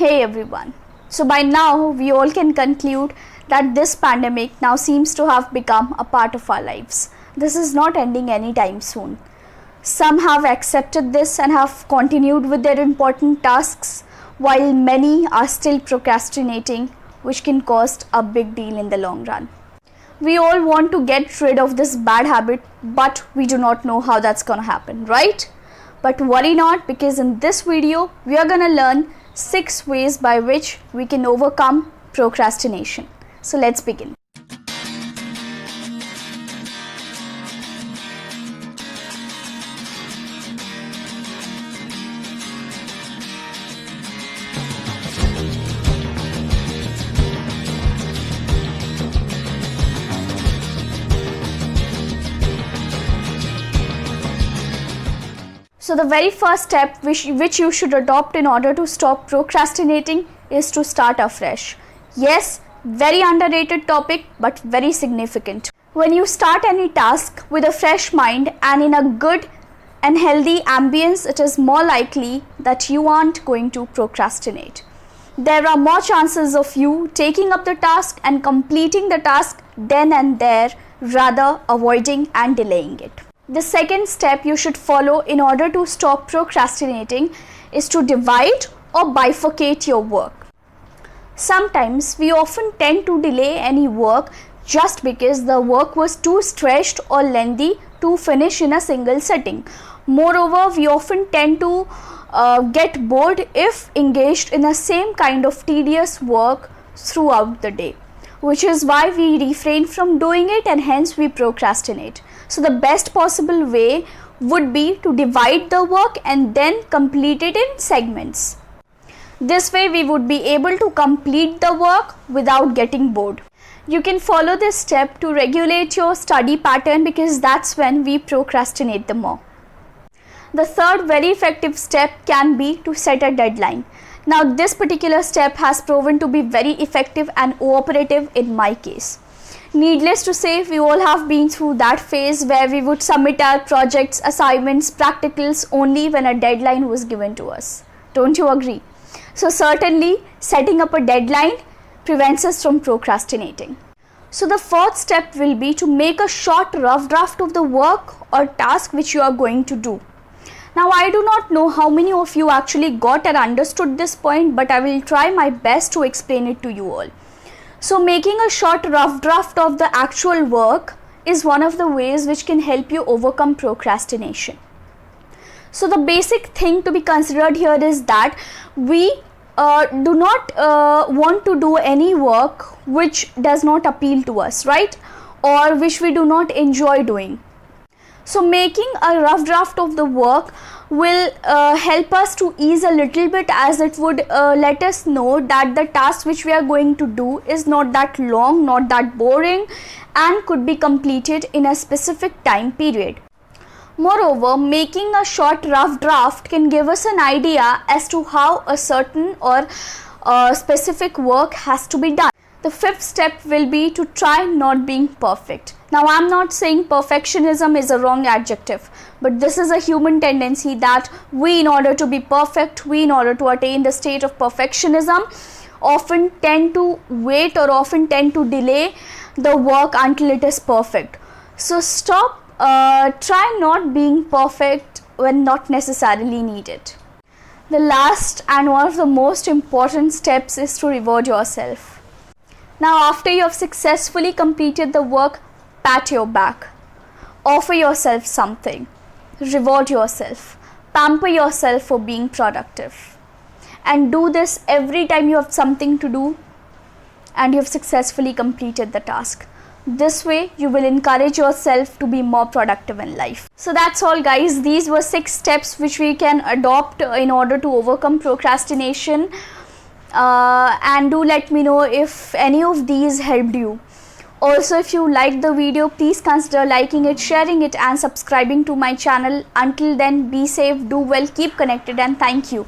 Hey everyone. So by now we all can conclude that this pandemic now seems to have become a part of our lives. This is not ending anytime soon. Some have accepted this and have continued with their important tasks, while many are still procrastinating, which can cost a big deal in the long run. We all want to get rid of this bad habit, but we do not know how that's gonna happen, right? But worry not, because in this video we are gonna learn 6 ways by which we can overcome procrastination. So let's begin. So the very first step which you should adopt in order to stop procrastinating is to start afresh. Yes, very underrated topic, but very significant. When you start any task with a fresh mind and in a good and healthy ambience, it is more likely that you aren't going to procrastinate. There are more chances of you taking up the task and completing the task then and there, rather avoiding and delaying it. The second step you should follow in order to stop procrastinating is to divide or bifurcate your work. Sometimes we often tend to delay any work just because the work was too stretched or lengthy to finish in a single sitting. Moreover, we often tend to get bored if engaged in the same kind of tedious work throughout the day, which is why we refrain from doing it and hence we procrastinate. So the best possible way would be to divide the work and then complete it in segments. This way we would be able to complete the work without getting bored. You can follow this step to regulate your study pattern, because that's when we procrastinate the more. The third very effective step can be to set a deadline. Now this particular step has proven to be very effective and cooperative in my case. Needless to say, we all have been through that phase where we would submit our projects, assignments, practicals only when a deadline was given to us. Don't you agree? So certainly setting up a deadline prevents us from procrastinating. So the fourth step will be to make a short rough draft of the work or task which you are going to do. Now I do not know how many of you actually got and understood this point, but I will try my best to explain it to you all. So making a short rough draft of the actual work is one of the ways which can help you overcome procrastination. So the basic thing to be considered here is that we do not want to do any work which does not appeal to us, right? Or which we do not enjoy doing. So making a rough draft of the work will help us to ease a little bit, as it would let us know that the task which we are going to do is not that long, not that boring, and could be completed in a specific time period. Moreover, making a short rough draft can give us an idea as to how a certain or specific work has to be done. The fifth step will be to try not being perfect. Now I'm not saying perfectionism is a wrong adjective, but this is a human tendency that we, in order to be perfect, in order to attain the state of perfectionism, often tend to wait or often tend to delay the work until it is perfect. So try not being perfect when not necessarily needed. The last and one of the most important steps is to reward yourself. Now after you have successfully completed the work, pat your back, offer yourself something, reward yourself, pamper yourself for being productive, and do this every time you have something to do and you have successfully completed the task. This way you will encourage yourself to be more productive in life. So that's all, guys. These were 6 steps which we can adopt in order to overcome procrastination. And do let me know if any of these helped you. Also, if you liked the video, please consider liking it, sharing it, and subscribing to my channel. Until then, be safe, do well, keep connected, and thank you.